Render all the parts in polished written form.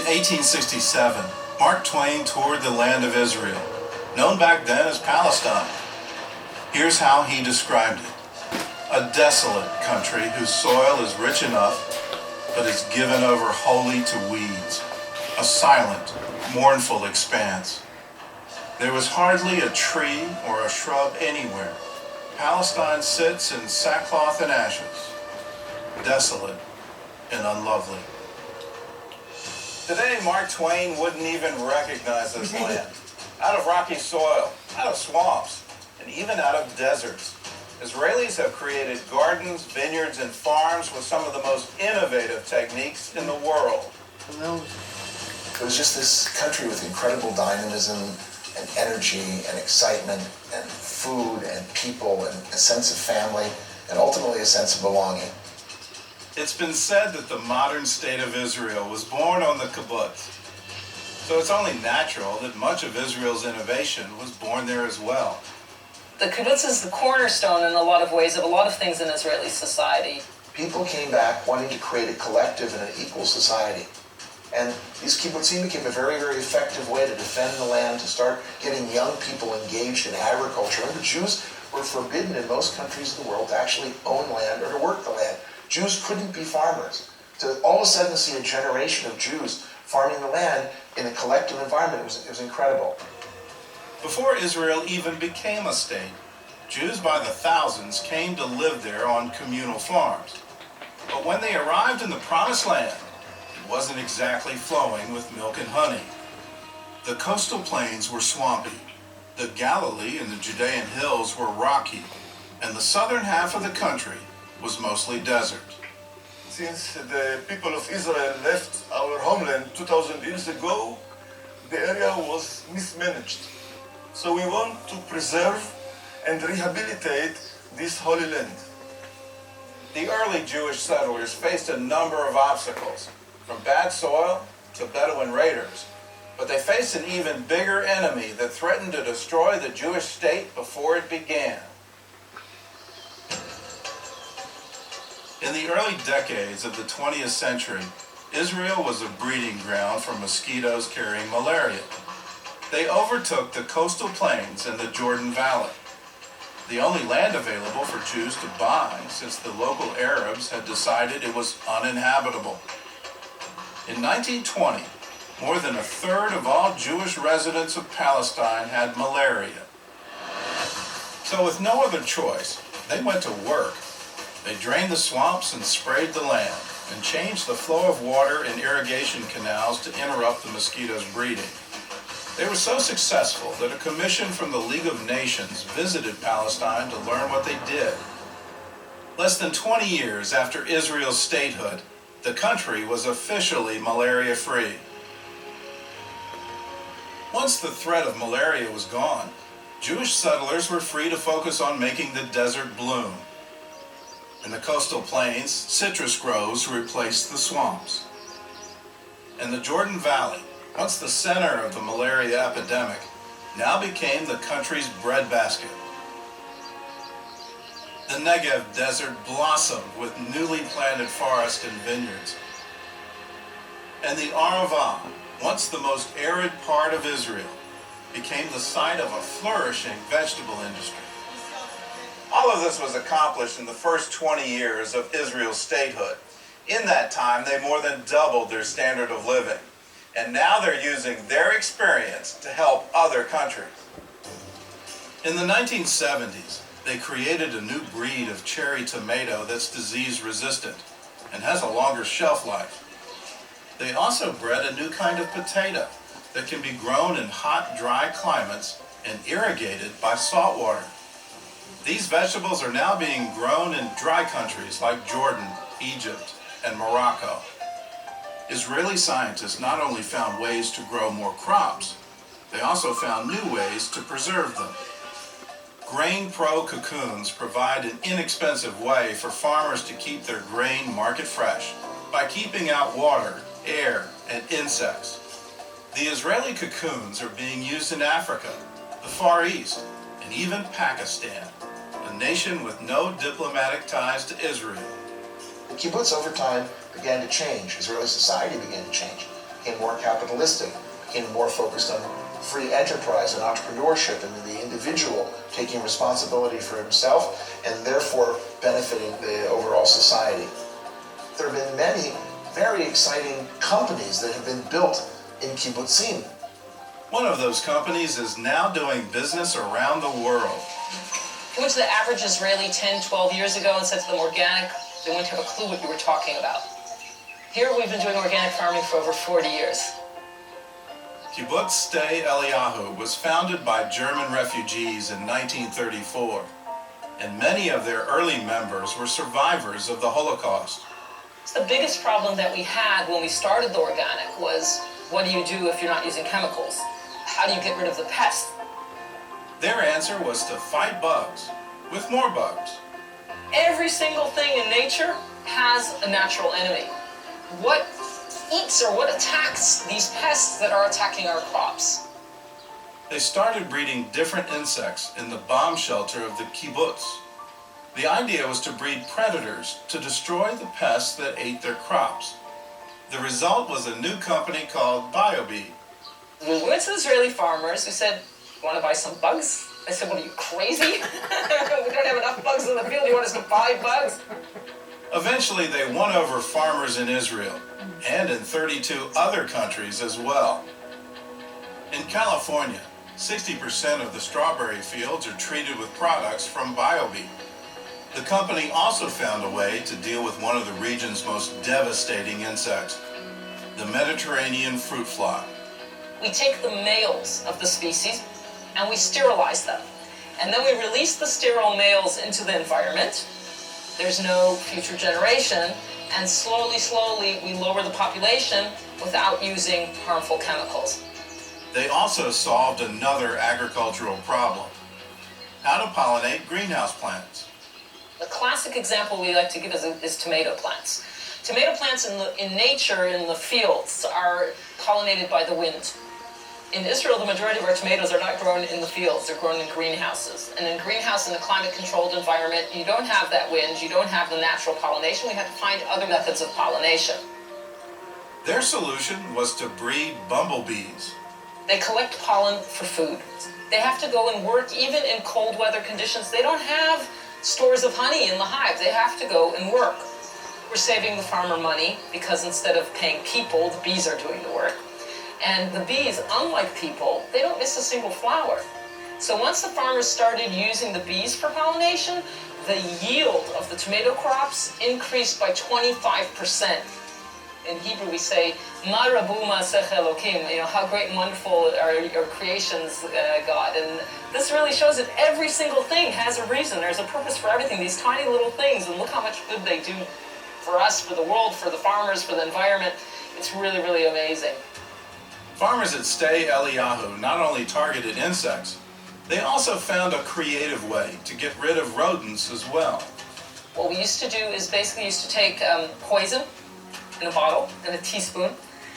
1867, Mark Twain toured the land of Israel, known back then as Palestine. Here's how he described it. A desolate country whose soil is rich enough, but is given over wholly to weeds. A silent, mournful expanse. There was hardly a tree or a shrub anywhere. Palestine sits in sackcloth and ashes, desolate and unlovely. Today, Mark Twain wouldn't even recognize this land. Out of rocky soil, out of swamps, and even out of deserts, Israelis have created gardens, vineyards, and farms with some of the most innovative techniques in the world. It was just this country with incredible dynamism and energy and excitement and food and people and a sense of family and ultimately a sense of belonging. It's been said that the modern state of Israel was born on the kibbutz. So it's only natural that much of Israel's innovation was born there as well. The kibbutz is the cornerstone in a lot of ways of a lot of things in Israeli society. People came back wanting to create a collective and an equal society. And these kibbutzim became a very, very effective way to defend the land, to start getting young people engaged in agriculture. Remember, Jews were forbidden in most countries of the world to actually own land or to work the land. Jews couldn't be farmers. To all of a sudden see a generation of Jews farming the land in a collective environment, it was incredible. Before Israel even became a state, Jews by the thousands came to live there on communal farms. But when they arrived in the Promised Land, it wasn't exactly flowing with milk and honey. The coastal plains were swampy, the Galilee and the Judean hills were rocky, and the southern half of the country was mostly desert. Since the people of Israel left our homeland 2,000 years ago, the area was mismanaged. So we want to preserve and rehabilitate this holy land. The early Jewish settlers faced a number of obstacles, from bad soil to Bedouin raiders, but they faced an even bigger enemy that threatened to destroy the Jewish state before it began. In the early decades of the 20th century, Israel was a breeding ground for mosquitoes carrying malaria. They overtook the coastal plains and the Jordan Valley, the only land available for Jews to buy since the local Arabs had decided it was uninhabitable. In 1920, more than a third of all Jewish residents of Palestine had malaria. So with no other choice, they went to work. They drained the swamps and sprayed the land, and changed the flow of water in irrigation canals to interrupt the mosquitoes' breeding. They were so successful that a commission from the League of Nations visited Palestine to learn what they did. Less than 20 years after Israel's statehood, the country was officially malaria-free. Once the threat of malaria was gone, Jewish settlers were free to focus on making the desert bloom. In the coastal plains, citrus groves replaced the swamps. And the Jordan Valley, once the center of the malaria epidemic, now became the country's breadbasket. The Negev desert blossomed with newly planted forests and vineyards. And the Arava, once the most arid part of Israel, became the site of a flourishing vegetable industry. All of this was accomplished in the first 20 years of Israel's statehood. In that time, they more than doubled their standard of living. And now they're using their experience to help other countries. In the 1970s, they created a new breed of cherry tomato that's disease resistant and has a longer shelf life. They also bred a new kind of potato that can be grown in hot, dry climates and irrigated by salt water. These vegetables are now being grown in dry countries like Jordan, Egypt, and Morocco. Israeli scientists not only found ways to grow more crops, they also found new ways to preserve them. Grain Pro cocoons provide an inexpensive way for farmers to keep their grain market fresh by keeping out water, air, and insects. The Israeli cocoons are being used in Africa, the Far East, and even Pakistan, a nation with no diplomatic ties to Israel. The kibbutz over time began to change. Israeli society began to change. became more capitalistic, became more focused on free enterprise and entrepreneurship and the individual taking responsibility for himself and therefore benefiting the overall society. There have been many very exciting companies that have been built in kibbutzim. One of those companies is now doing business around the world. If you went to the average Israeli 10, 12 years ago and said to them organic, they wouldn't have a clue what you were talking about. Here we've been doing organic farming for over 40 years. Kibbutz Sde Eliyahu was founded by German refugees in 1934, and many of their early members were survivors of the Holocaust. So the biggest problem that we had when we started the organic was, what do you do if you're not using chemicals? How do you get rid of the pests? Their answer was to fight bugs with more bugs. Every single thing in nature has a natural enemy. What eats or what attacks these pests that are attacking our crops? They started breeding different insects in the bomb shelter of the kibbutz. The idea was to breed predators to destroy the pests that ate their crops. The result was a new company called BioBee. We went to the Israeli farmers who said, "You want to buy some bugs?" I said, "What are you, crazy? We don't have enough bugs in the field. You want us to buy bugs?" Eventually, they won over farmers in Israel and in 32 other countries as well. In California, 60% of the strawberry fields are treated with products from BioBee. The company also found a way to deal with one of the region's most devastating insects, the Mediterranean fruit fly. We take the males of the species and we sterilize them. And then we release the sterile males into the environment. There's no future generation. And slowly, we lower the population without using harmful chemicals. They also solved another agricultural problem: how to pollinate greenhouse plants. The classic example we like to give is tomato plants. Tomato plants in nature, in the fields, are pollinated by the wind. In Israel, the majority of our tomatoes are not grown in the fields, they're grown in greenhouses. And in a greenhouse, in a climate-controlled environment, you don't have that wind, you don't have the natural pollination, we have to find other methods of pollination. Their solution was to breed bumblebees. They collect pollen for food. They have to go and work even in cold weather conditions. They don't have stores of honey in the hive, they have to go and work. We're saving the farmer money because instead of paying people, the bees are doing the work. And the bees, unlike people, they don't miss a single flower. So once the farmers started using the bees for pollination, the yield of the tomato crops increased by 25%. In Hebrew we say, Ma rabu ma'asech Elokim, how great and wonderful are your creations, God. And this really shows that every single thing has a reason. There's a purpose for everything, these tiny little things, and look how much good they do for us, for the world, for the farmers, for the environment. It's really, really amazing. Farmers at Sde Eliyahu not only targeted insects, they also found a creative way to get rid of rodents as well. What we used to do is basically used to take poison in a bottle, in a teaspoon,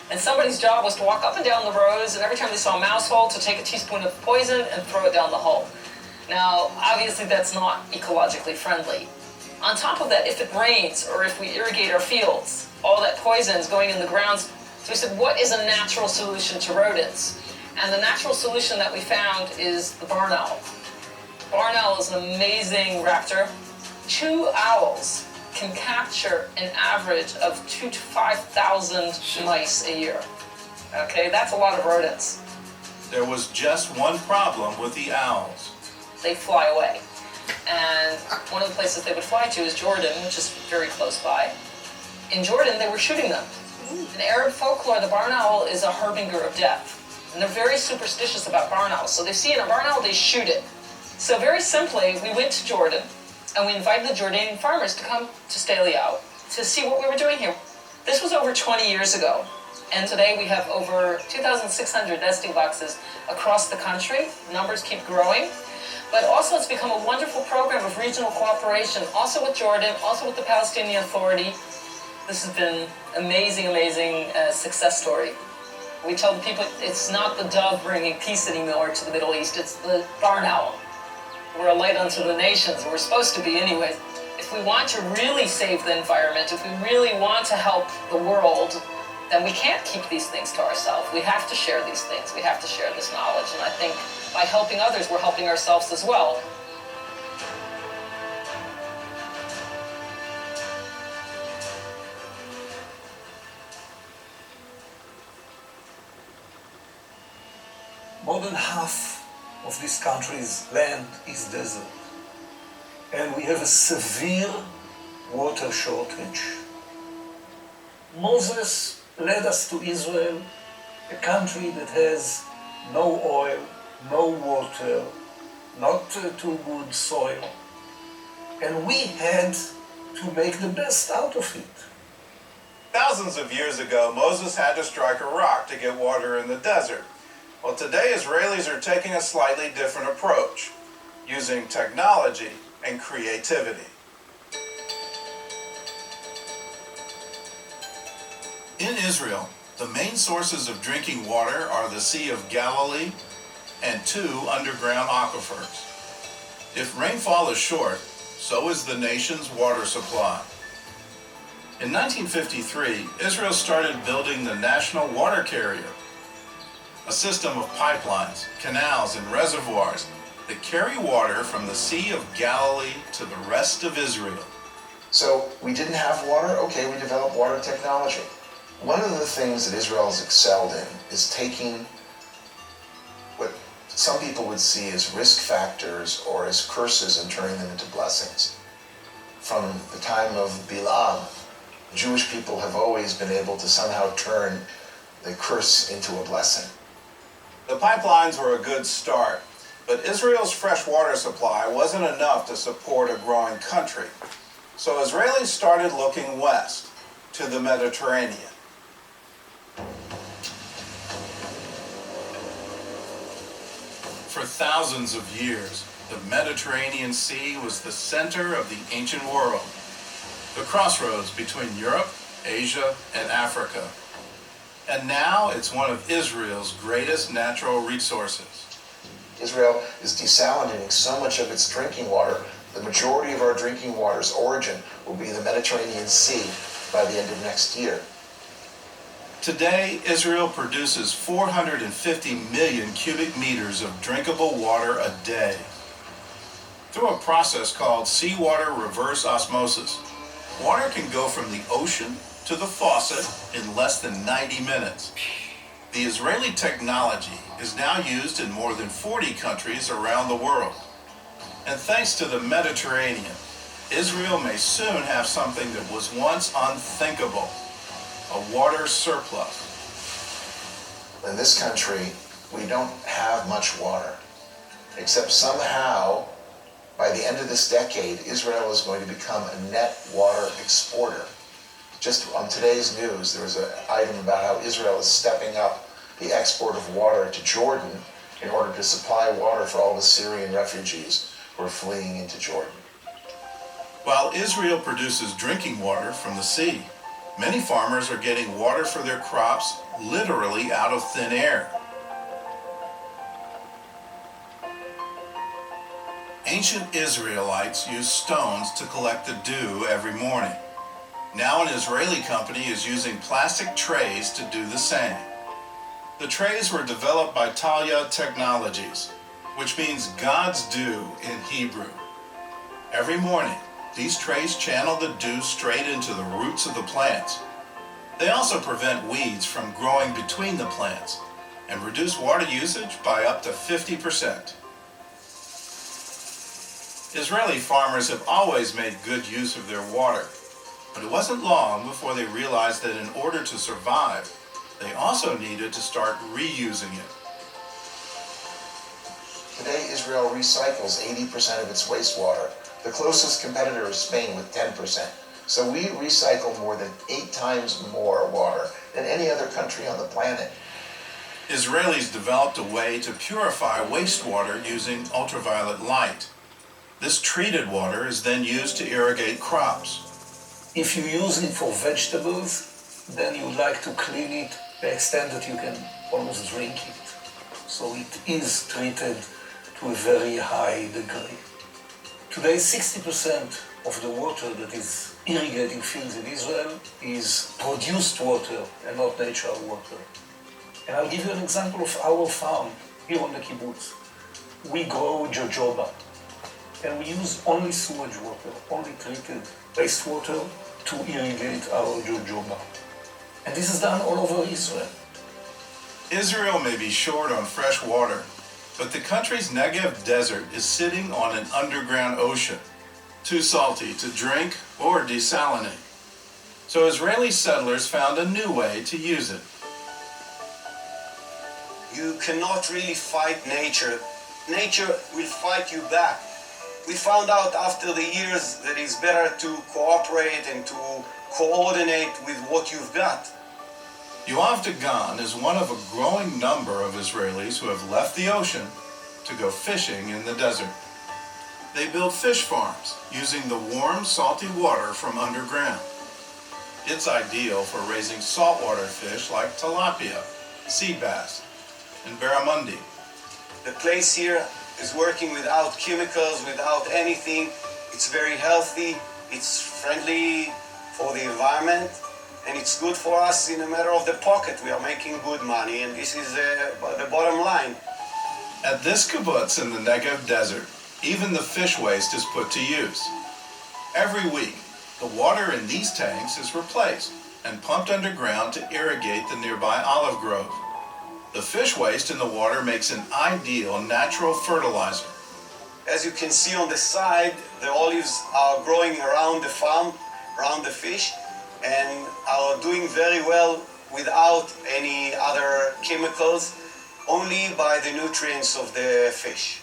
and somebody's job was to walk up and down the rows, and every time they saw a mouse hole, to take a teaspoon of poison and throw it down the hole. Now, obviously that's not ecologically friendly. On top of that, if it rains or if we irrigate our fields, all that poison is going in the ground. So we said, what is a natural solution to rodents? And the natural solution that we found is the barn owl. Barn owl is an amazing raptor. 2 owls can capture an average of 2,000 to 5,000 mice a year. Okay, that's a lot of rodents. There was just one problem with the owls. They fly away. And one of the places they would fly to is Jordan, which is very close by. In Jordan, they were shooting them. In Arab folklore, the barn owl is a harbinger of death. And they're very superstitious about barn owls. So they see a barn owl, they shoot it. So very simply, we went to Jordan, and we invited the Jordanian farmers to come to Sde Eliyahu to see what we were doing here. This was over 20 years ago. And today we have over 2,600 nesting boxes across the country. The numbers keep growing. But also it's become a wonderful program of regional cooperation, also with Jordan, also with the Palestinian Authority. This has been amazing success story. We tell the people it's not the dove bringing peace anymore to the Middle East, it's the barn owl. We're a light unto the nations, we're supposed to be anyway. If we want to really save the environment, if we really want to help the world, then we can't keep these things to ourselves. We have to share these things. We have to share this knowledge. And I think by helping others, we're helping ourselves as well. More than half of this country's land is desert. And we have a severe water shortage. Moses led us to Israel, a country that has no oil, no water, not too good soil. And we had to make the best out of it. Thousands of years ago, Moses had to strike a rock to get water in the desert. Well, today Israelis are taking a slightly different approach, using technology and creativity. In Israel, the main sources of drinking water are the Sea of Galilee and 2 underground aquifers. If rainfall is short, so is the nation's water supply. In 1953, Israel started building the National Water Carrier, a system of pipelines, canals, and reservoirs that carry water from the Sea of Galilee to the rest of Israel. So we didn't have water? Okay, we developed water technology. One of the things that Israel has excelled in is taking what some people would see as risk factors or as curses and turning them into blessings. From the time of Bilam, Jewish people have always been able to somehow turn the curse into a blessing. The pipelines were a good start, but Israel's fresh water supply wasn't enough to support a growing country. So Israelis started looking west to the Mediterranean. For thousands of years, the Mediterranean Sea was the center of the ancient world, the crossroads between Europe, Asia, and Africa. And now it's one of Israel's greatest natural resources. Israel is desalinating so much of its drinking water. The majority of our drinking water's origin will be the Mediterranean Sea by the end of next year. Today, Israel produces 450 million cubic meters of drinkable water a day. Through a process called seawater reverse osmosis, water can go from the ocean to the faucet in less than 90 minutes. The Israeli technology is now used in more than 40 countries around the world. And thanks to the Mediterranean, Israel may soon have something that was once unthinkable, a water surplus. In this country, we don't have much water, except somehow, by the end of this decade, Israel is going to become a net water exporter. Just on today's news, there was an item about how Israel is stepping up the export of water to Jordan in order to supply water for all the Syrian refugees who are fleeing into Jordan. While Israel produces drinking water from the sea, many farmers are getting water for their crops literally out of thin air. Ancient Israelites used stones to collect the dew every morning. Now an Israeli company is using plastic trays to do the same. The trays were developed by Talia Technologies, which means God's dew in Hebrew. Every morning, these trays channel the dew straight into the roots of the plants. They also prevent weeds from growing between the plants and reduce water usage by up to 50%. Israeli farmers have always made good use of their water, but it wasn't long before they realized that in order to survive, they also needed to start reusing it. Today, Israel recycles 80% of its wastewater. The closest competitor is Spain with 10%. So we recycle more than 8 times more water than any other country on the planet. Israelis developed a way to purify wastewater using ultraviolet light. This treated water is then used to irrigate crops. If you use it for vegetables, then you like to clean it to the extent that you can almost drink it. So it is treated to a very high degree. Today, 60% of the water that is irrigating fields in Israel is produced water and not natural water. And I'll give you an example of our farm here on the kibbutz. We grow jojoba, and we use only sewage water, only treated wastewater to irrigate our jojoba. And this is done all over Israel. Israel may be short on fresh water, but the country's Negev desert is sitting on an underground ocean, too salty to drink or desalinate. So Israeli settlers found a new way to use it. You cannot really fight nature. Nature will fight you back. We found out after the years that it's better to cooperate and to coordinate with what you've got. Yoav Dagan is one of a growing number of Israelis who have left the ocean to go fishing in the desert. They build fish farms using the warm, salty water from underground. It's ideal for raising saltwater fish like tilapia, sea bass, and barramundi. The place here is working without chemicals, without anything. It's very healthy, it's friendly for the environment, and it's good for us in a matter of the pocket. We are making good money, and this is the bottom line. At this kibbutz in the Negev desert, even the fish waste is put to use. Every week, the water in these tanks is replaced and pumped underground to irrigate the nearby olive grove. The fish waste in the water makes an ideal natural fertilizer. As you can see on the side, the olives are growing around the farm, around the fish, and are doing very well without any other chemicals, only by the nutrients of the fish.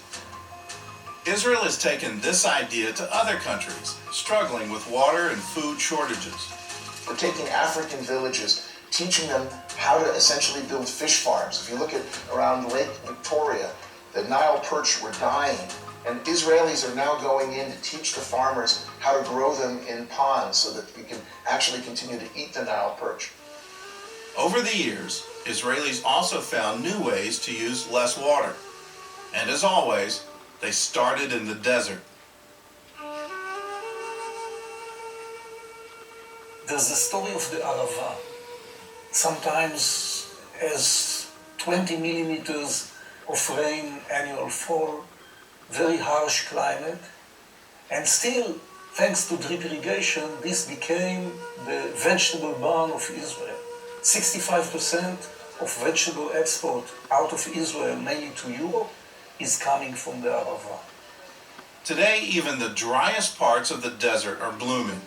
Israel has taken this idea to other countries struggling with water and food shortages. We're taking African villages, teaching them how to essentially build fish farms. If you look at around Lake Victoria, the Nile perch were dying, and Israelis are now going in to teach the farmers how to grow them in ponds so that we can actually continue to eat the Nile perch. Over the years, Israelis also found new ways to use less water. And as always, they started in the desert. There's the story of the Arava. Sometimes as 20 millimeters of rain annual fall, very harsh climate, and still, thanks to drip irrigation, this became the vegetable barn of Israel. 65% of vegetable export out of Israel, mainly to Europe, is coming from the Arava. Today, even the driest parts of the desert are blooming,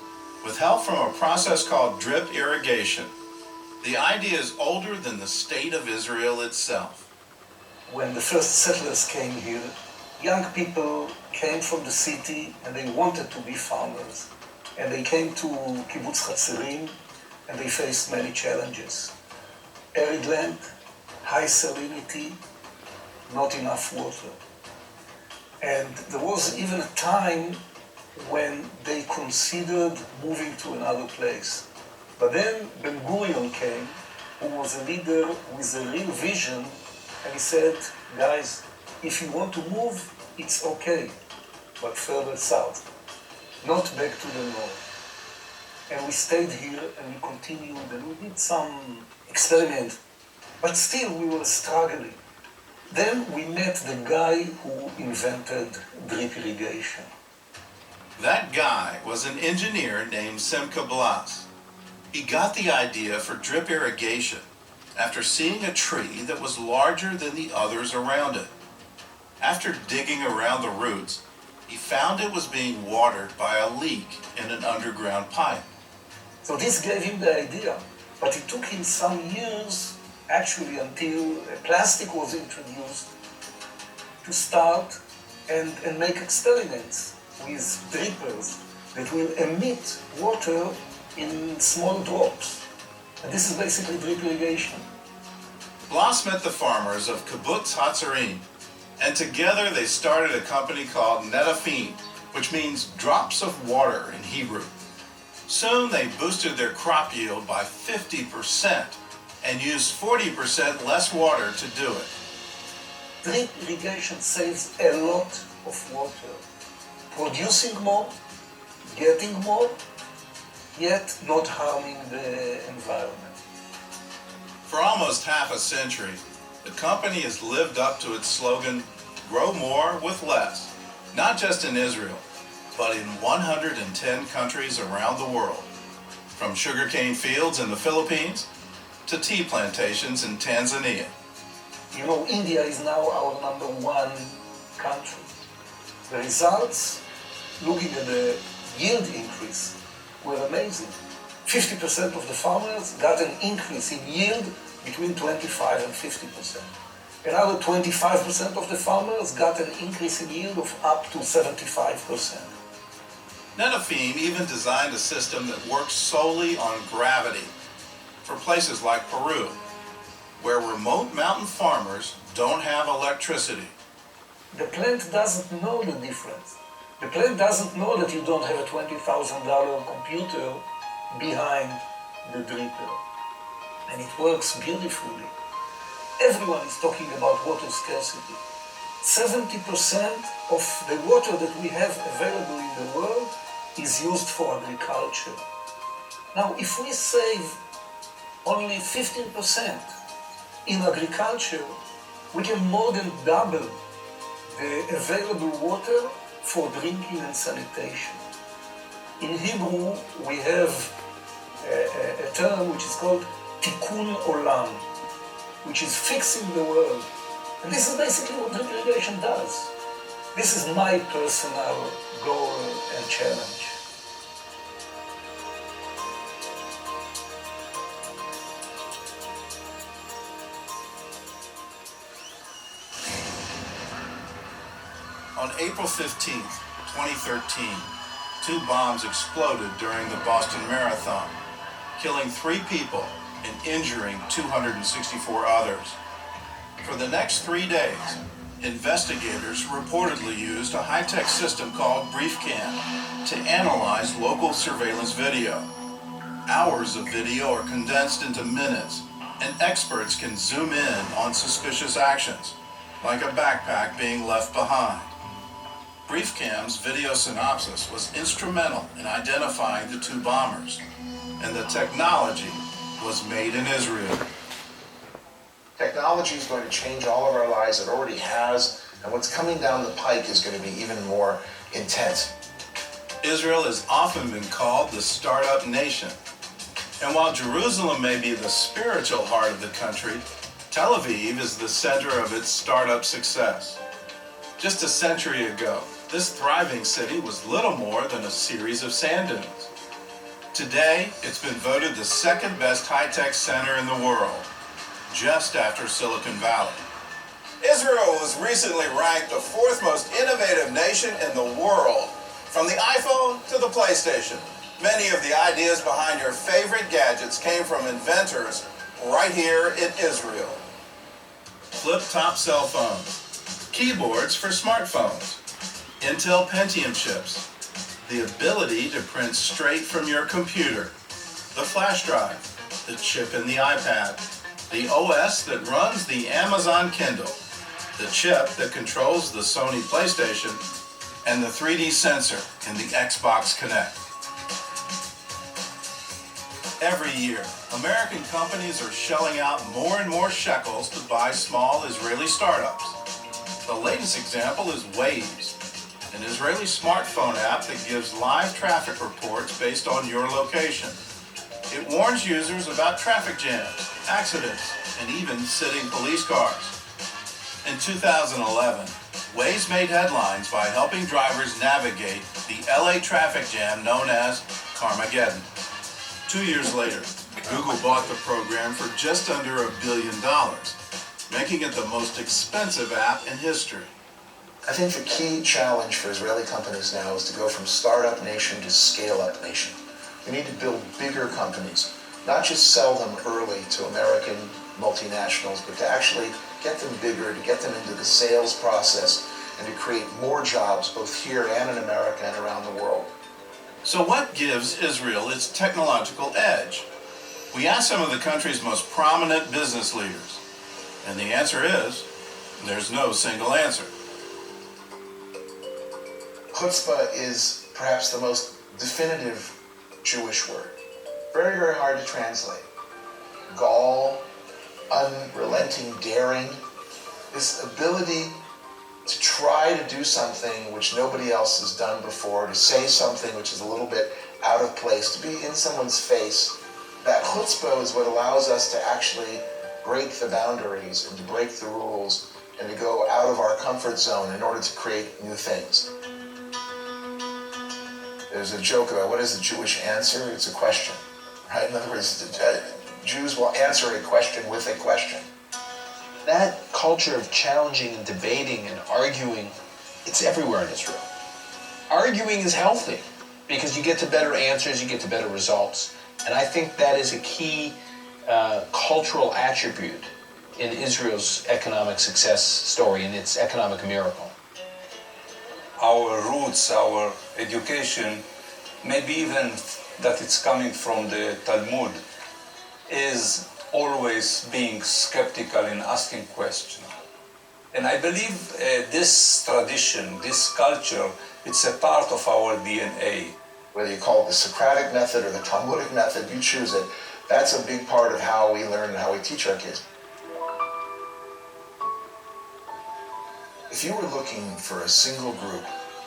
with help from a process called drip irrigation. The idea is older than the state of Israel itself. When the first settlers came here, young people came from the city and they wanted to be farmers. And they came to Kibbutz Hatzerim and they faced many challenges. Arid land, high salinity, not enough water. And there was even a time when they considered moving to another place. But then Ben Gurion came, who was a leader with a real vision, and he said, guys, if you want to move, it's okay, but further south, not back to the north. And we stayed here and we continued and we did some experiment, but still we were struggling. Then we met the guy who invented drip irrigation. That guy was an engineer named Simcha Blas. He got the idea for drip irrigation after seeing a tree that was larger than the others around it. After digging around the roots, he found it was being watered by a leak in an underground pipe. So this gave him the idea, but it took him some years, actually until plastic was introduced, to start and make experiments with drippers that will emit water in small drops. And this is basically drip irrigation. Blas met the farmers of Kibbutz Hatzerim, and together they started a company called Netafim, which means drops of water in Hebrew. Soon they boosted their crop yield by 50% and used 40% less water to do it. Drip irrigation saves a lot of water, producing more, getting more, yet not harming the environment. For almost half a century, the company has lived up to its slogan, grow more with less, not just in Israel, but in 110 countries around the world, from sugarcane fields in the Philippines to tea plantations in Tanzania. You know, India is now our #1 country. The results, looking at the yield increase, were amazing. 50% of the farmers got an increase in yield between 25 and 50%. Another 25% of the farmers got an increase in yield of up to 75%. Netafim even designed a system that works solely on gravity for places like Peru, where remote mountain farmers don't have electricity. The plant doesn't know the difference. The plant doesn't know that you don't have a $20,000 computer behind the dripper. And it works beautifully. Everyone is talking about water scarcity. 70% of the water that we have available in the world is used for agriculture. Now, if we save only 15% in agriculture, we can more than double the available water for drinking and sanitation. In Hebrew, we have a term which is called tikkun olam, which is fixing the world. And this is basically what drip irrigation does. This is my personal goal and challenge. On April 15, 2013, 2 bombs exploded during the Boston Marathon, killing 3 people and injuring 264 others. For the next 3 days, investigators reportedly used a high-tech system called BriefCam to analyze local surveillance video. Hours of video are condensed into minutes, and experts can zoom in on suspicious actions, like a backpack being left behind. BriefCam's video synopsis was instrumental in identifying the 2 bombers, and the technology was made in Israel. Technology is going to change all of our lives. It already has, and what's coming down the pike is going to be even more intense. Israel has often been called the startup nation. And while Jerusalem may be the spiritual heart of the country, Tel Aviv is the center of its startup success. Just a century ago, this thriving city was little more than a series of sand dunes. Today, it's been voted the second best high-tech center in the world, just after Silicon Valley. Israel was recently ranked the 4th most innovative nation in the world, from the iPhone to the PlayStation. Many of the ideas behind your favorite gadgets came from inventors right here in Israel. Flip-top cell phones, keyboards for smartphones, Intel Pentium chips, the ability to print straight from your computer, the flash drive, the chip in the iPad, the OS that runs the Amazon Kindle, the chip that controls the Sony PlayStation, and the 3D sensor in the Xbox Kinect. Every year, American companies are shelling out more and more shekels to buy small Israeli startups. The latest example is Waze, an Israeli smartphone app that gives live traffic reports based on your location. It warns users about traffic jams, accidents, and even sitting police cars. In 2011, Waze made headlines by helping drivers navigate the LA traffic jam known as Carmageddon. 2 years later, Google bought the program for just under $1 billion, making it the most expensive app in history. I think the key challenge for Israeli companies now is to go from startup nation to scale-up nation. We need to build bigger companies, not just sell them early to American multinationals, but to actually get them bigger, to get them into the sales process, and to create more jobs both here and in America and around the world. So what gives Israel its technological edge? We asked some of the country's most prominent business leaders, and the answer is, there's no single answer. Chutzpah is perhaps the most definitive Jewish word. Very, very hard to translate. Gall, unrelenting daring, this ability to try to do something which nobody else has done before, to say something which is a little bit out of place, to be in someone's face. That chutzpah is what allows us to actually break the boundaries and to break the rules and to go out of our comfort zone in order to create new things. There's a joke about what is the Jewish answer? It's a question, right? In other words, Jews will answer a question with a question. That culture of challenging and debating and arguing, it's everywhere in Israel. Arguing is healthy because you get to better answers, you get to better results. And I think that is a key cultural attribute in Israel's economic success story and its economic miracle. Our roots, our education, maybe even that it's coming from the Talmud, is always being skeptical and asking questions. And I believe this tradition, this culture, it's a part of our DNA. Whether you call it the Socratic method or the Talmudic method, you choose it. That's a big part of how we learn and how we teach our kids. If you were looking for a single group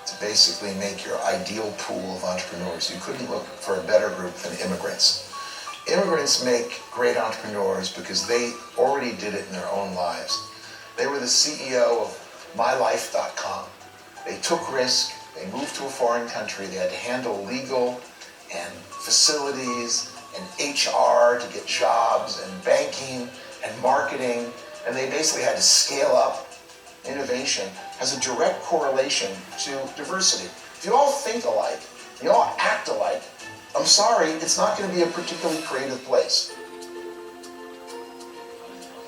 to basically make your ideal pool of entrepreneurs, you couldn't look for a better group than immigrants. Immigrants make great entrepreneurs because they already did it in their own lives. They were the CEO of MyLife.com. They took risk, they moved to a foreign country, they had to handle legal and facilities and HR to get jobs and banking and marketing, and they basically had to scale up. Innovation has a direct correlation to diversity. If you all think alike, you all act alike, I'm sorry, it's not going to be a particularly creative place.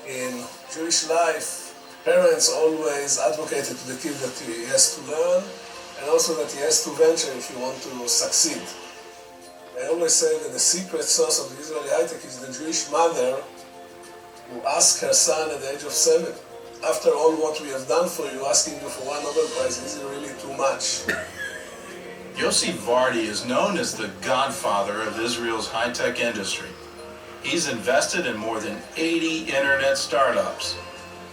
In Jewish life, parents always advocated to the kid that he has to learn and also that he has to venture if he wants to succeed. I always say that the secret source of the Israeli high-tech is the Jewish mother who asked her son at the age of 7, after all what we have done for you, asking you for one Nobel Prize, is it really too much? Yossi Vardi is known as the godfather of Israel's high-tech industry. He's invested in more than 80 internet startups,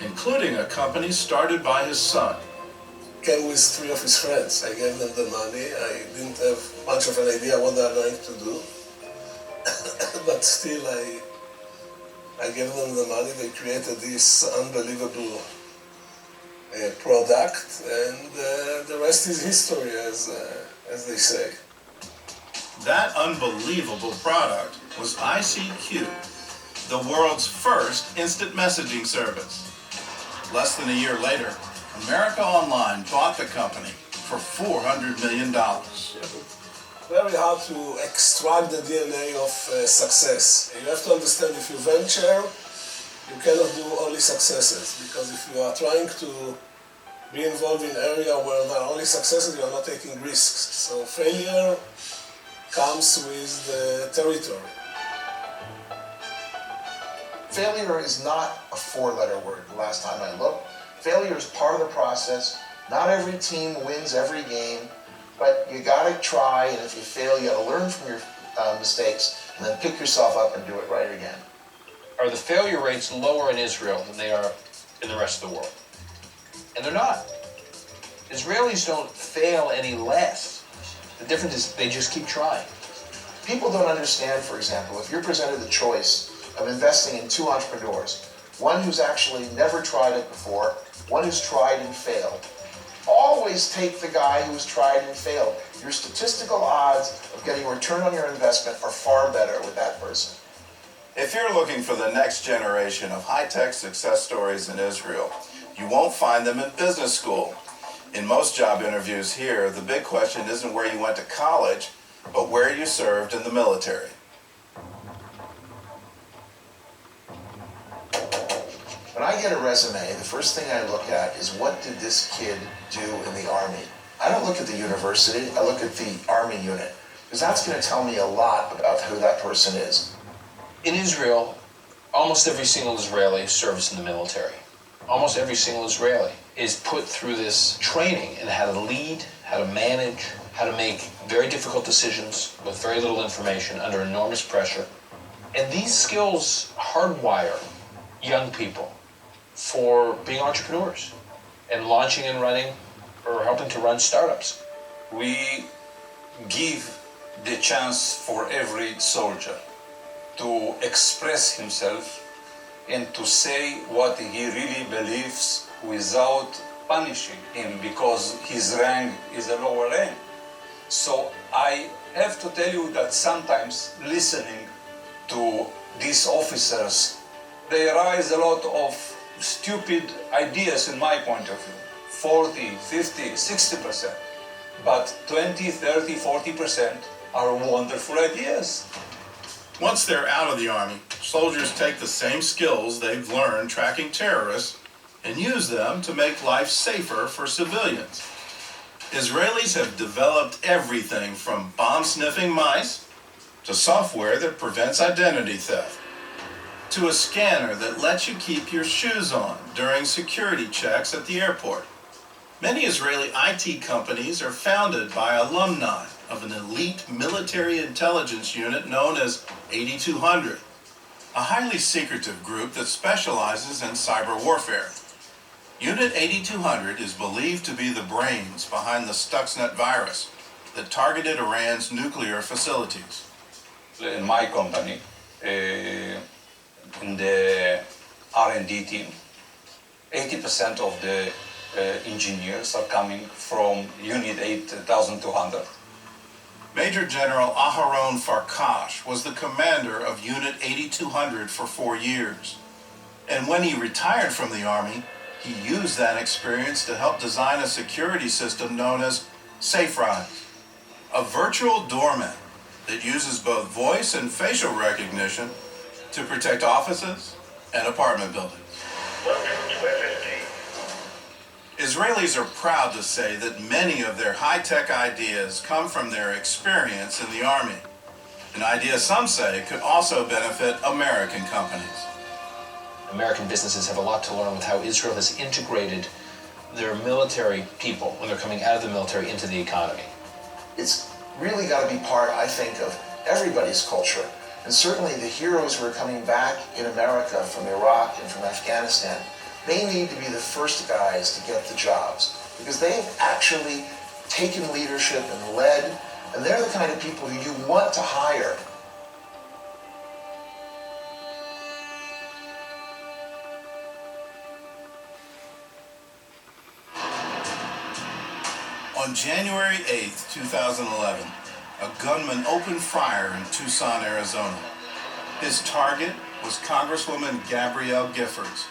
including a company started by his son. Came with 3 of his friends. I gave them the money. I didn't have much of an idea what they are going to do. But still, I gave them the money. They created this unbelievable product, and the rest is history, as they say. That unbelievable product was ICQ, the world's first instant messaging service. Less than a year later, America Online bought the company for $400 million. Very hard to extract the DNA of success. You have to understand, if you venture, you cannot do only successes, because if you are trying to be involved in an area where there are only successes, you are not taking risks. So failure comes with the territory. Failure is not a 4-letter word, the last time I looked. Failure is part of the process. Not every team wins every game, but you gotta try, and if you fail, you gotta learn from your mistakes, and then pick yourself up and do it right again. Are the failure rates lower in Israel than they are in the rest of the world? And they're not. Israelis don't fail any less. The difference is they just keep trying. People don't understand, for example, if you're presented the choice of investing in 2 entrepreneurs, one who's actually never tried it before, one who's tried and failed. Always take the guy who's tried and failed. Your statistical odds of getting a return on your investment are far better with that person. If you're looking for the next generation of high-tech success stories in Israel, you won't find them in business school. In most job interviews here, the big question isn't where you went to college, but where you served in the military. When I get a resume, the first thing I look at is what did this kid do in the Army? I don't look at the university, I look at the Army unit, because that's going to tell me a lot about who that person is. In Israel, almost every single Israeli serves in the military. Almost every single Israeli is put through this training in how to lead, how to manage, how to make very difficult decisions with very little information under enormous pressure. And these skills hardwire young people for being entrepreneurs and launching and running or helping to run startups. We give the chance for every soldier to express himself and to say what he really believes without punishing him because his rank is a lower rank. So I have to tell you that sometimes listening to these officers, they raise a lot of stupid ideas in my point of view. 40, 50, 60%. But 20, 30, 40% are wonderful ideas. Once they're out of the Army, soldiers take the same skills they've learned tracking terrorists and use them to make life safer for civilians. Israelis have developed everything from bomb-sniffing mice to software that prevents identity theft, to a scanner that lets you keep your shoes on during security checks at the airport. Many Israeli IT companies are founded by alumni of an elite military intelligence unit known as 8200, a highly secretive group that specializes in cyber warfare. Unit 8200 is believed to be the brains behind the Stuxnet virus that targeted Iran's nuclear facilities. In my company, in the R&D team, 80% of the engineers are coming from Unit 8200. Major General Aharon Farkash was the commander of Unit 8200 for 4 years. And when he retired from the Army, he used that experience to help design a security system known as SafeRise, a virtual doorman that uses both voice and facial recognition to protect offices and apartment buildings. Israelis are proud to say that many of their high-tech ideas come from their experience in the Army, an idea some say could also benefit American companies. American businesses have a lot to learn with how Israel has integrated their military people when they're coming out of the military into the economy. It's really got to be part, I think, of everybody's culture. And certainly the heroes who are coming back in America from Iraq and from Afghanistan, they need to be the first guys to get the jobs because they've actually taken leadership and led, and they're the kind of people who you want to hire. On January 8, 2011, a gunman opened fire in Tucson, Arizona. His target was Congresswoman Gabrielle Giffords,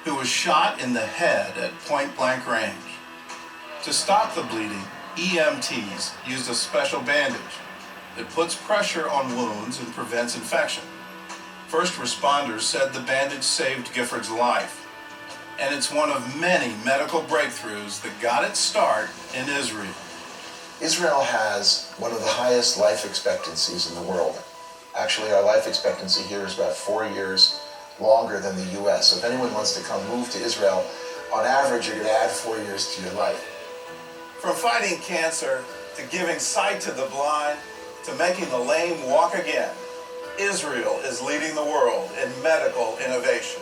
who was shot in the head at point-blank range. To stop the bleeding, EMTs used a special bandage that puts pressure on wounds and prevents infection. First responders said the bandage saved Giffords' life, and it's one of many medical breakthroughs that got its start in Israel. Israel has one of the highest life expectancies in the world. Actually, our life expectancy here is about 4 years longer than the US. So if anyone wants to come move to Israel, on average, you're going to add 4 years to your life. From fighting cancer to giving sight to the blind to making the lame walk again, Israel is leading the world in medical innovation.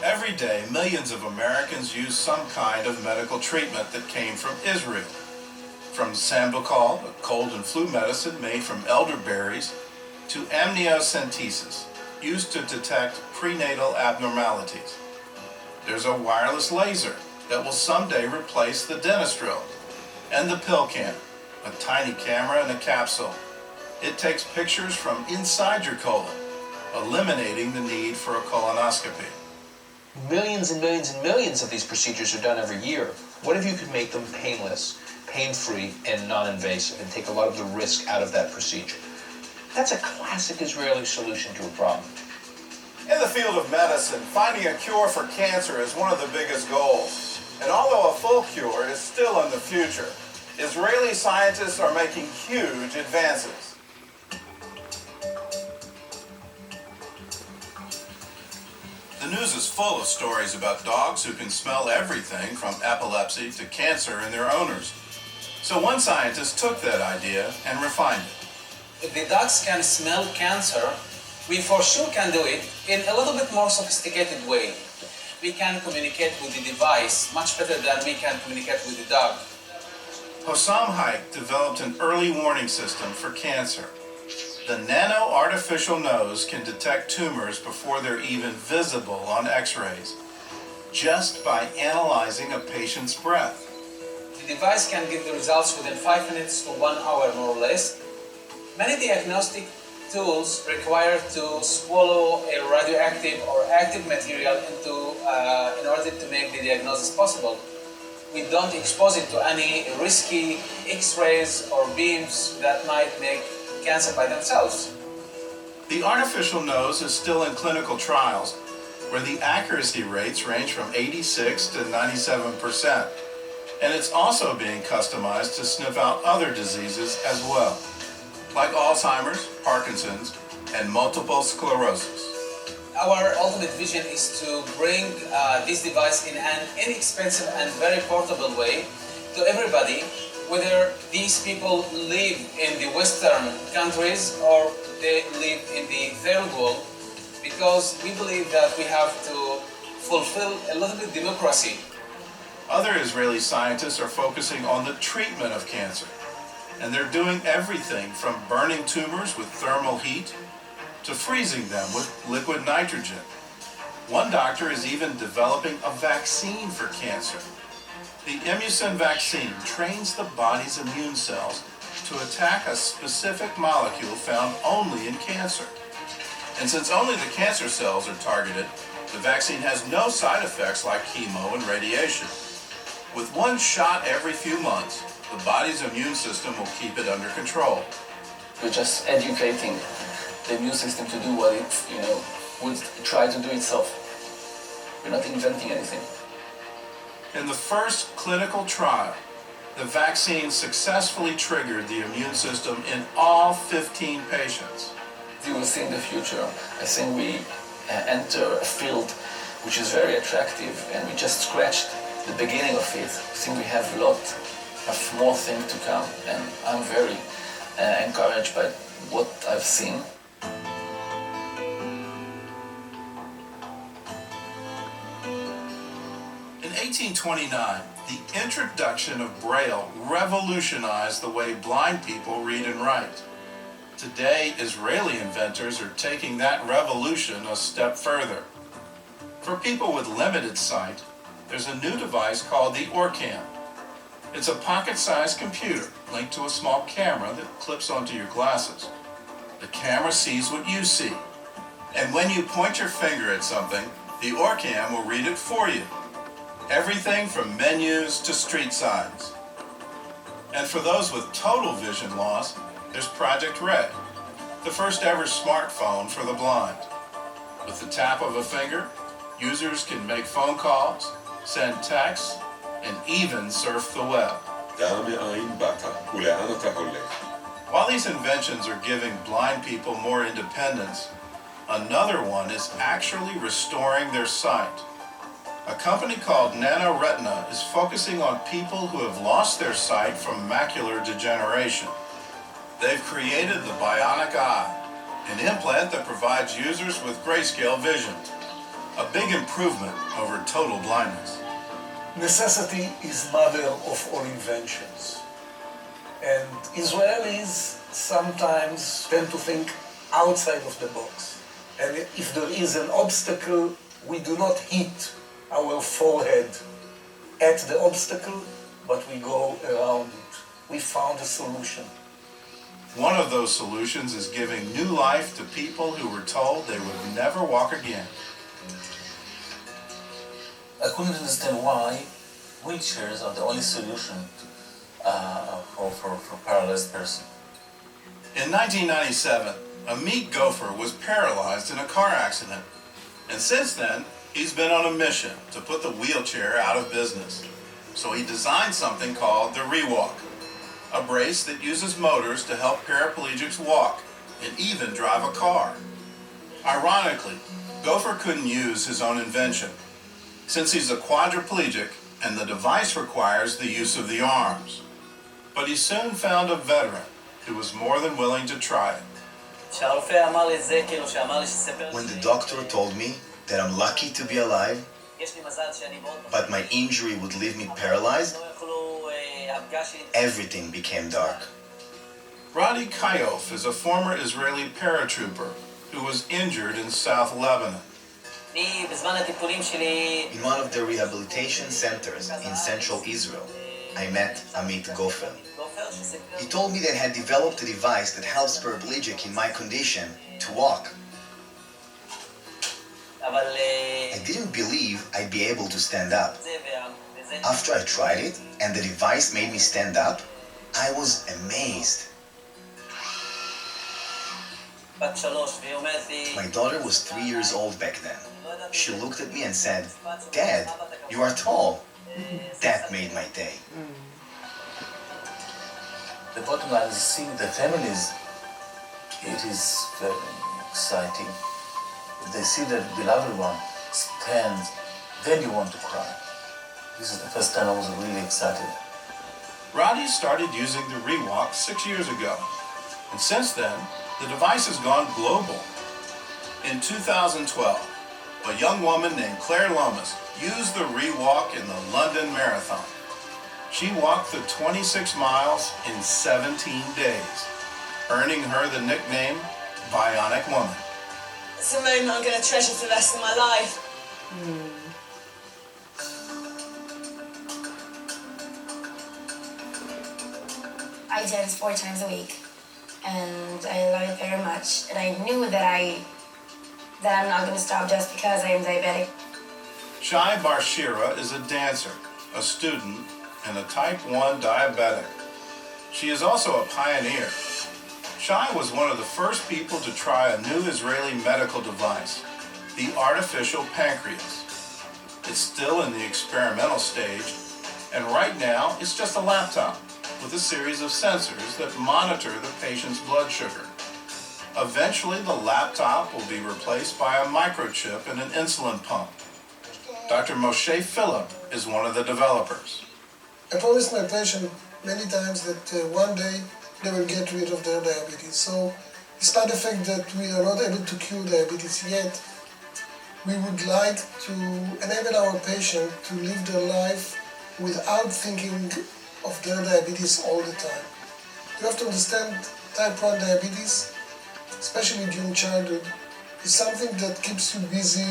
Every day, millions of Americans use some kind of medical treatment that came from Israel. From Sambucol, a cold and flu medicine made from elderberries, to amniocentesis, used to detect prenatal abnormalities. There's a wireless laser that will someday replace the dentist drill. And the pill can, a tiny camera in a capsule. It takes pictures from inside your colon, eliminating the need for a colonoscopy. Millions and millions and millions of these procedures are done every year. What if you could make them painless, pain-free, and non-invasive, and take a lot of the risk out of that procedure? That's a classic Israeli solution to a problem. In the field of medicine, finding a cure for cancer is one of the biggest goals. And although a full cure is still in the future, Israeli scientists are making huge advances. The news is full of stories about dogs who can smell everything from epilepsy to cancer in their owners. So one scientist took that idea and refined it. If the dogs can smell cancer, we for sure can do it in a little bit more sophisticated way. We can communicate with the device much better than we can communicate with the dog. Hossam Haik developed an early warning system for cancer. The nano-artificial nose can detect tumors before they're even visible on x-rays, just by analyzing a patient's breath. The device can give the results within 5 minutes to 1 hour more or less. Many diagnostic tools require to swallow a radioactive or active material in order to make the diagnosis possible. We don't expose it to any risky X-rays or beams that might make cancer by themselves. The artificial nose is still in clinical trials, where the accuracy rates range from 86 to 97%. And it's also being customized to sniff out other diseases as well, like Alzheimer's, Parkinson's, and multiple sclerosis. Our ultimate vision is to bring this device in an inexpensive and very portable way to everybody, whether these people live in the Western countries or they live in the third world, because we believe that we have to fulfill a little bit democracy. Other Israeli scientists are focusing on the treatment of cancer, and they're doing everything from burning tumors with thermal heat to freezing them with liquid nitrogen. One doctor is even developing a vaccine for cancer. The Imusin vaccine trains the body's immune cells to attack a specific molecule found only in cancer. And since only the cancer cells are targeted, the vaccine has no side effects like chemo and radiation. With one shot every few months, the body's immune system will keep it under control. We're just educating the immune system to do what it, would try to do itself. We're not inventing anything. In the first clinical trial, the vaccine successfully triggered the immune system in all 15 patients. You will see in the future, I think we enter a field which is very attractive, and we just scratched the beginning of it. I think we have a lot of more things to come, and I'm very encouraged by what I've seen. In 1829, the introduction of Braille revolutionized the way blind people read and write. Today, Israeli inventors are taking that revolution a step further. For people with limited sight, there's a new device called the Orcam. It's a pocket-sized computer linked to a small camera that clips onto your glasses. The camera sees what you see, and when you point your finger at something, the Orcam will read it for you. Everything from menus to street signs. And for those with total vision loss, there's Project Red, the first ever smartphone for the blind. With the tap of a finger, users can make phone calls, send texts, and even surf the web. While these inventions are giving blind people more independence, another one is actually restoring their sight. A company called NanoRetina is focusing on people who have lost their sight from macular degeneration. They've created the Bionic Eye, an implant that provides users with grayscale vision, a big improvement over total blindness. Necessity is mother of all inventions. And Israelis sometimes tend to think outside of the box. And if there is an obstacle, we do not hit our forehead at the obstacle, but we go around it. We found a solution. One of those solutions is giving new life to people who were told they would never walk again. I couldn't understand why wheelchairs are the only solution for paralyzed person. In 1997, Amit Gopher was paralyzed in a car accident, and since then, he's been on a mission to put the wheelchair out of business. So he designed something called the ReWalk, a brace that uses motors to help paraplegics walk and even drive a car. Ironically, Gopher couldn't use his own invention, since he's a quadriplegic and the device requires the use of the arms. But he soon found a veteran who was more than willing to try it. כשהרופא אמר לי את זה, כאילו שאמר לי שספר When the doctor told me that I'm lucky to be alive, יש לי מזל שאני מאוד but my injury would leave me paralyzed, לא יכלו, הפגש שלי everything became dark. Radi Kayof is a former Israeli paratrooper who was injured in South Lebanon. אני בזמן הטיפולים שלי In one of the rehabilitation centers in central Israel, I met Amit Gofer. גופר שסיפר He told me that he had developed a device that helps paraplegic in my condition to walk. אבל I didn't believe I'd be able to stand up. זה וזה After I tried it and the device made me stand up, I was amazed. בת 3 והיא אומרת לי My daughter was 3 years old back then. She looked at me and said, "Dad, you are tall." That made my day. The bottom line is seeing the families, it is very exciting. If they see their beloved one stand, then you want to cry. This is the first time I was really excited. Radi started using the Rewalk 6 years ago, and since then, the device has gone global. In 2012, a young woman named Claire Lomas used the Rewalk in the London Marathon. She walked the 26 miles in 17 days, earning her the nickname Bionic Woman. It's a moment I'm going to treasure for the rest of my life. I dance 4 times a week, and I love it very much. And I knew that I'm not going to stop just because I am diabetic. Shai Barshira is a dancer, a student, and a type 1 diabetic. She is also a pioneer. Shai was one of the first people to try a new Israeli medical device, the artificial pancreas. It's still in the experimental stage, and right now it's just a laptop with a series of sensors that monitor the patient's blood sugar. Eventually, the laptop will be replaced by a microchip and an insulin pump. Dr. Moshe Philip is one of the developers. I promised my patient many times that one day they will get rid of their diabetes. So, despite the fact that we are not able to cure diabetes yet, we would like to enable our patient to live their life without thinking of their diabetes all the time. You have to understand type 1 diabetes, especially during childhood, is something that keeps you busy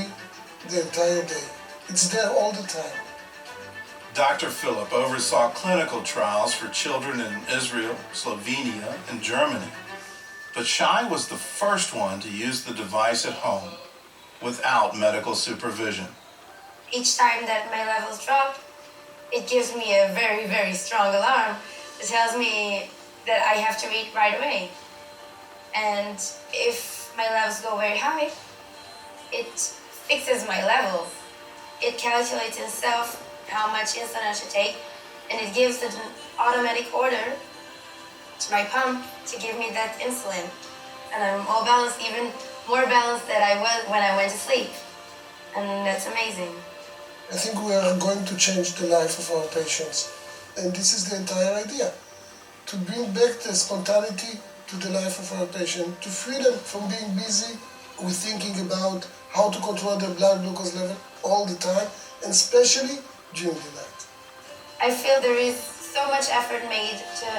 the entire day. It's there all the time. Dr. Philip oversaw clinical trials for children in Israel, Slovenia, and Germany. But Shai was the first one to use the device at home without medical supervision. Each time that my levels drop, it gives me a very, very strong alarm. It tells me that I have to eat right away. And if my levels go very high, it fixes my levels. It calculates itself how much insulin I should take, and it gives an automatic order to my pump to give me that insulin. And I'm all balanced, even more balanced than I was when I went to sleep. And that's amazing. I think we are going to change the life of our patients. And this is the entire idea. To bring back the spontaneity to the life of our patient, to free them from being busy with thinking about how to control their blood glucose level all the time, and especially during the night. I feel there is so much effort made to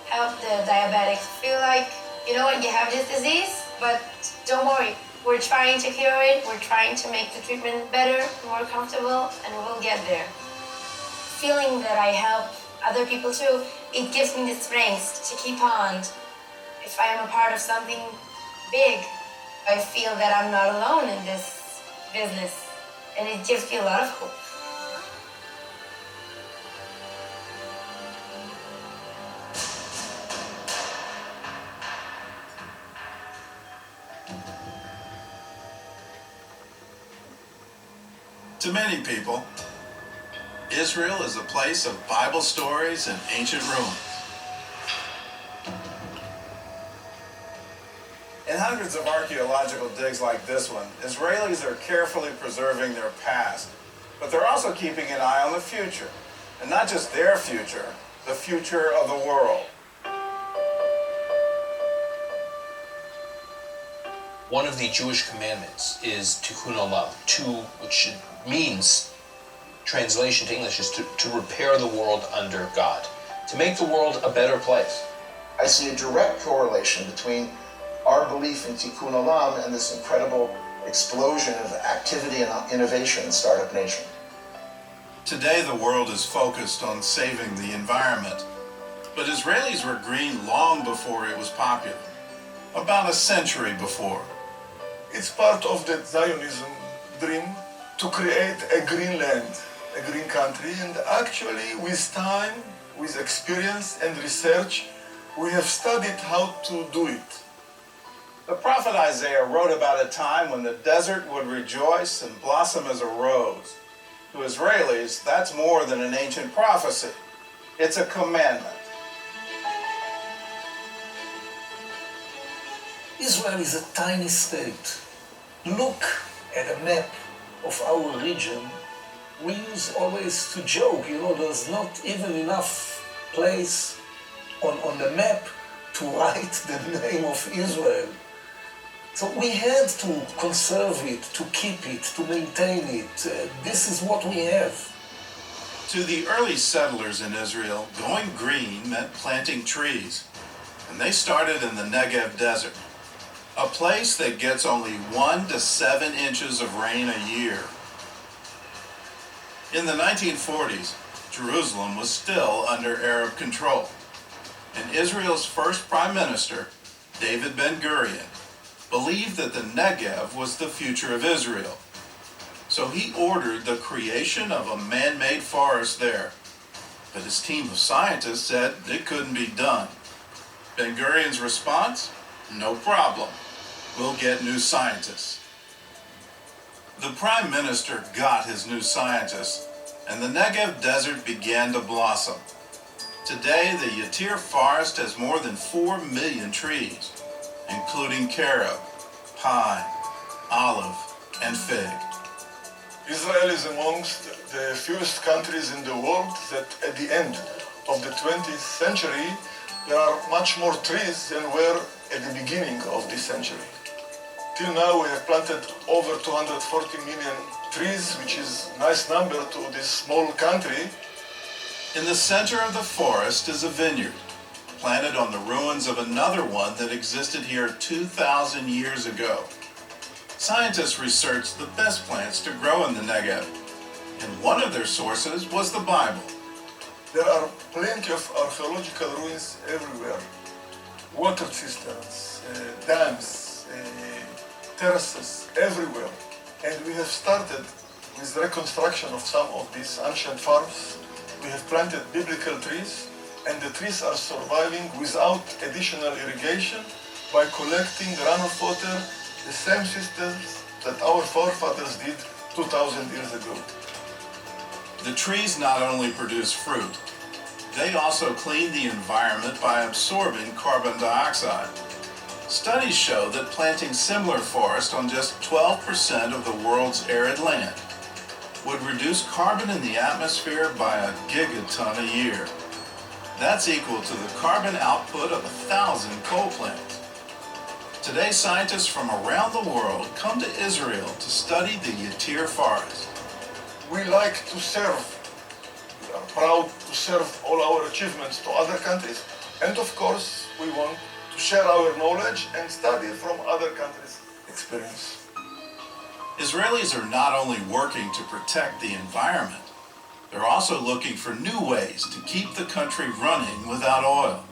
help the diabetics feel like, you know what, you have this disease, but don't worry. We're trying to cure it, we're trying to make the treatment better, more comfortable, and we'll get there. Feeling that I help other people too, it gives me the strength to keep on. If I am a part of something big, I feel that I'm not alone in this business, and it gives me a lot of hope. To many people, Israel is a place of Bible stories and ancient ruins. In hundreds of archaeological digs like this one, Israelis are carefully preserving their past, but they're also keeping an eye on the future. And not just their future, the future of the world. One of the Jewish commandments is tikkun olam, which means, translation to English, is to repair the world under God, to make the world a better place. I see a direct correlation between our belief in tikkun olam and this incredible explosion of activity and innovation in Startup Nation. Today the world is focused on saving the environment, but Israelis were green long before it was popular, about a century before. It's part of the Zionism dream to create a green land, a green country, and actually with time, with experience and research, we have studied how to do it. The prophet Isaiah wrote about a time when the desert would rejoice and blossom as a rose. To Israelis, that's more than an ancient prophecy. It's a commandment. Israel is a tiny state. Look at a map of our region. We use always to joke, there's not even enough place on the map to write the name of Israel. So we had to conserve it, to keep it, to maintain it. This is what we have. To the early settlers in Israel, going green meant planting trees, and they started in the Negev desert, a place that gets only 1 to 7 inches of rain a year. In the 1940s, Jerusalem was still under Arab control, and Israel's first prime minister, David Ben-Gurion, believed that the Negev was the future of Israel. So he ordered the creation of a man-made forest there. But his team of scientists said it couldn't be done. Ben-Gurion's response? No problem. We'll get new scientists. The prime minister got his new scientists, and the Negev desert began to blossom. Today, the Yatir forest has more than 4 million trees, including carob, pine, olive, and fig. Israel is amongst the fewest countries in the world that at the end of the 20th century, there are much more trees than were at the beginning of this century. Till now, we have planted over 240 million trees, which is a nice number to this small country. In the center of the forest is a vineyard, planted on the ruins of another one that existed here 2,000 years ago. Scientists researched the best plants to grow in the Negev, and one of their sources was the Bible. There are plenty of archaeological ruins everywhere. Water cisterns, dams, terraces, everywhere. And we have started with the reconstruction of some of these ancient farms. We have planted biblical trees, and the trees are surviving without additional irrigation by collecting runoff water, the same systems that our forefathers did 2,000 years ago. The trees not only produce fruit, they also clean the environment by absorbing carbon dioxide. Studies show that planting similar forest on just 12% of the world's arid land would reduce carbon in the atmosphere by a gigaton a year. That's equal to the carbon output of 1,000 coal plants. Today, scientists from around the world come to Israel to study the Yatir forest. We like to serve. We are proud to serve all our achievements to other countries. And of course, we want to share our knowledge and study from other countries' experience. Israelis are not only working to protect the environment, they're also looking for new ways to keep the country running without oil.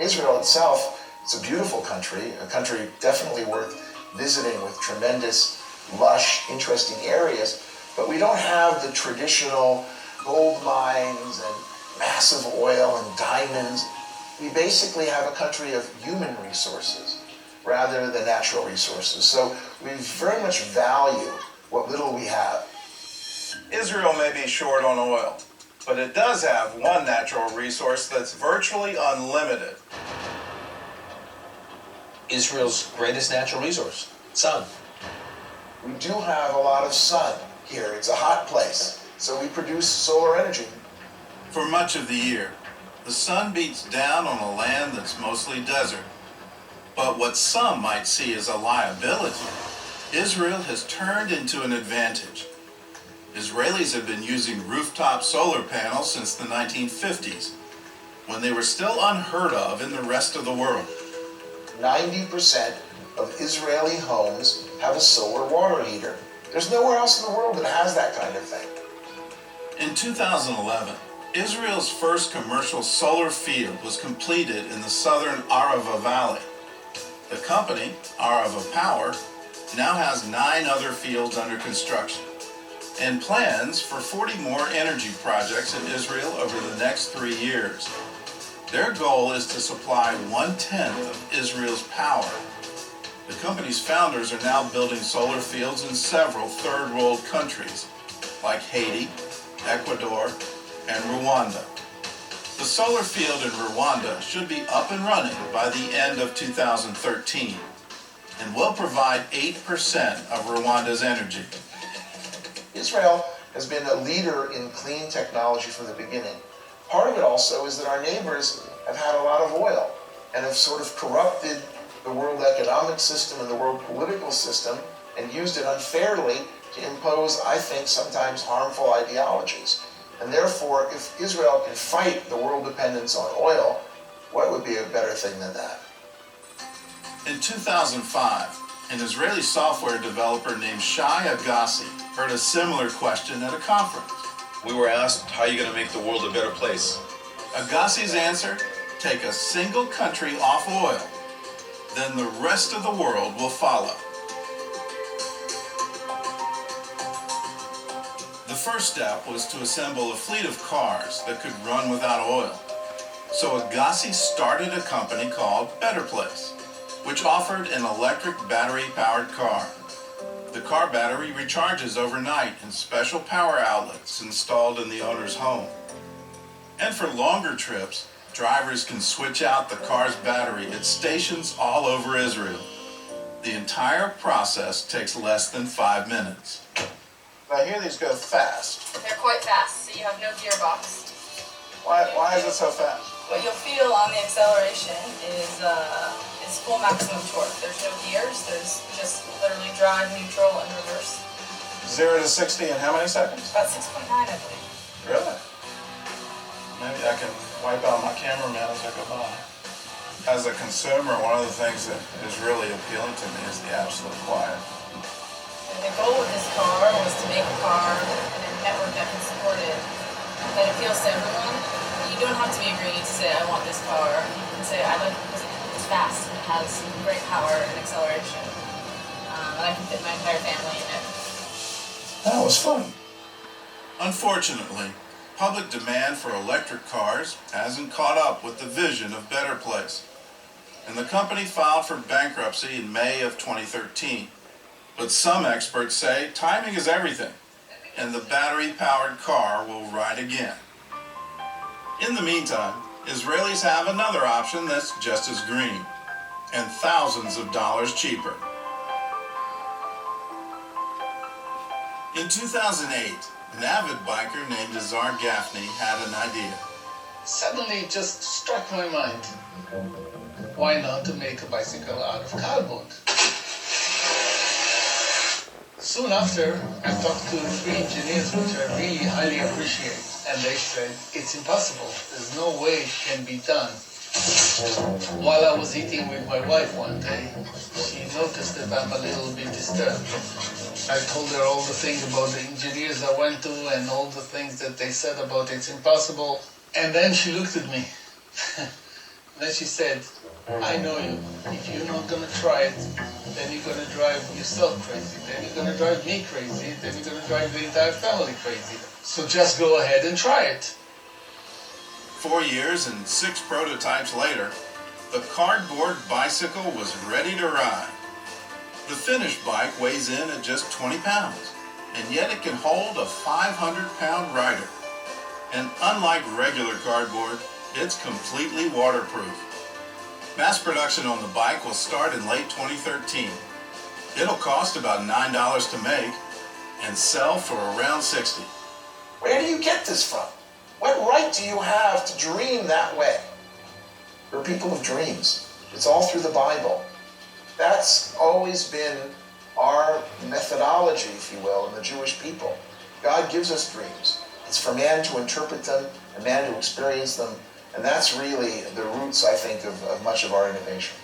Israel itself is a beautiful country, a country definitely worth visiting with tremendous, lush, interesting areas, but we don't have the traditional gold mines and massive oil and diamonds. We basically have a country of human resources rather than natural resources. So we very much value what little we have. Israel may be short on oil, but it does have one natural resource that's virtually unlimited. Israel's greatest natural resource, sun. We do have a lot of sun here. It's a hot place, so we produce solar energy. For much of the year, the sun beats down on a land that's mostly desert. But what some might see as a liability, Israel has turned into an advantage. Israelis have been using rooftop solar panels since the 1950s, when they were still unheard of in the rest of the world. 90% of Israeli homes have a solar water heater. There's nowhere else in the world that has that kind of thing. In 2011, Israel's first commercial solar field was completed in the southern Arava Valley. The company, Arava Power, now has 9 other fields under construction and plans for 40 more energy projects in Israel over the next 3 years. Their goal is to supply 1/10 of Israel's power. The company's founders are now building solar fields in several third world countries like Haiti, Ecuador, and Rwanda. The solar field in Rwanda should be up and running by the end of 2013 and will provide 8% of Rwanda's energy. Israel has been a leader in clean technology from the beginning. Part of it also is that our neighbors have had a lot of oil and have sort of corrupted the world economic system and the world political system and used it unfairly to impose, I think, sometimes harmful ideologies. And therefore, if Israel can fight the world dependence on oil, what would be a better thing than that? In 2005, an Israeli software developer named Shai Agassi heard a similar question at a conference. We were asked, how are you going to make the world a better place? Agassi's answer, take a single country off oil, then the rest of the world will follow. The first step was to assemble a fleet of cars that could run without oil. So Agassi started a company called Better Place, which offered an electric battery-powered car. The car battery recharges overnight in special power outlets installed in the owner's home. And for longer trips, drivers can switch out the car's battery at stations all over Israel. The entire process takes less than 5 minutes. I hear these go fast. They're quite fast, so you have no gearbox. Why is it so fast? What you'll feel on the acceleration is full maximum torque. There's no gears, there's just literally drive, neutral, and reverse. 0 to 60 in how many seconds? About 6.9, I believe. Really? Maybe I can wipe out my cameraman as I go by. As a consumer, one of the things that is really appealing to me is the absolute quiet. And the goal with this car was to make a car and a network that can support it, that appeals to everyone. You don't have to be greedy to say, I want this car. You can say, I like it because it's fast and it has great power and acceleration. And I can fit my entire family in it. That was fun. Unfortunately, public demand for electric cars hasn't caught up with the vision of Better Place. And the company filed for bankruptcy in May of 2013. But some experts say timing is everything, and the battery-powered car will ride again. In the meantime, Israelis have another option that's just as green, and thousands of dollars cheaper. In 2008, an avid biker named Azar Gaffney had an idea. Suddenly it just struck my mind. Why not to make a bicycle out of cardboard? Soon after, I talked to 3 engineers, which I really highly appreciate, and they said, it's impossible. There's no way it can be done. While I was eating with my wife one day, she noticed that I'm a little bit disturbed. I told her all the things about the engineers I went to and all the things that they said about it's impossible. And then she looked at me. Then she said, I know you. If you're not gonna try it, then you're gonna drive yourself crazy. Then you're gonna drive me crazy. Then you're gonna drive the entire family crazy. So just go ahead and try it. 4 years and 6 prototypes later, the cardboard bicycle was ready to ride. The finished bike weighs in at just 20 pounds, and yet it can hold a 500-pound rider. And unlike regular cardboard, it's completely waterproof. Mass production on the bike will start in late 2013. It'll cost about $9 to make and sell for around $60. Where do you get this from? What right do you have to dream that way? We're people of dreams. It's all through the Bible. That's always been our methodology, if you will, in the Jewish people. God gives us dreams. It's for man to interpret them and man to experience them. And that's really the roots, I think, of much of our innovation.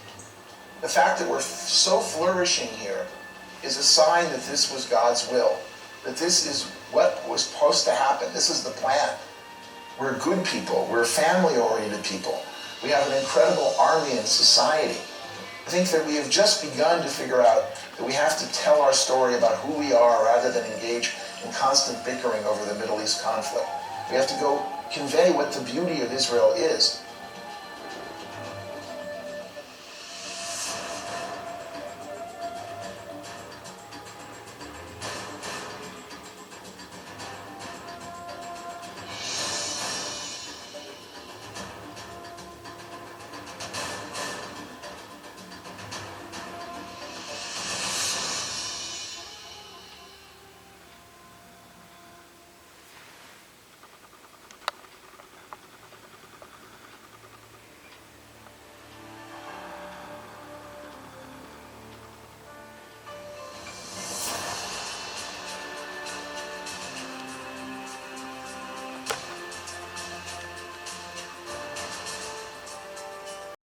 The fact that we're so flourishing here is a sign that this was God's will, that this is what was supposed to happen. This is the plan. We're good people. We're family-oriented people. We have an incredible army and society. I think that we have just begun to figure out that we have to tell our story about who we are rather than engage in constant bickering over the Middle East conflict. We have to go convey what the beauty of Israel is.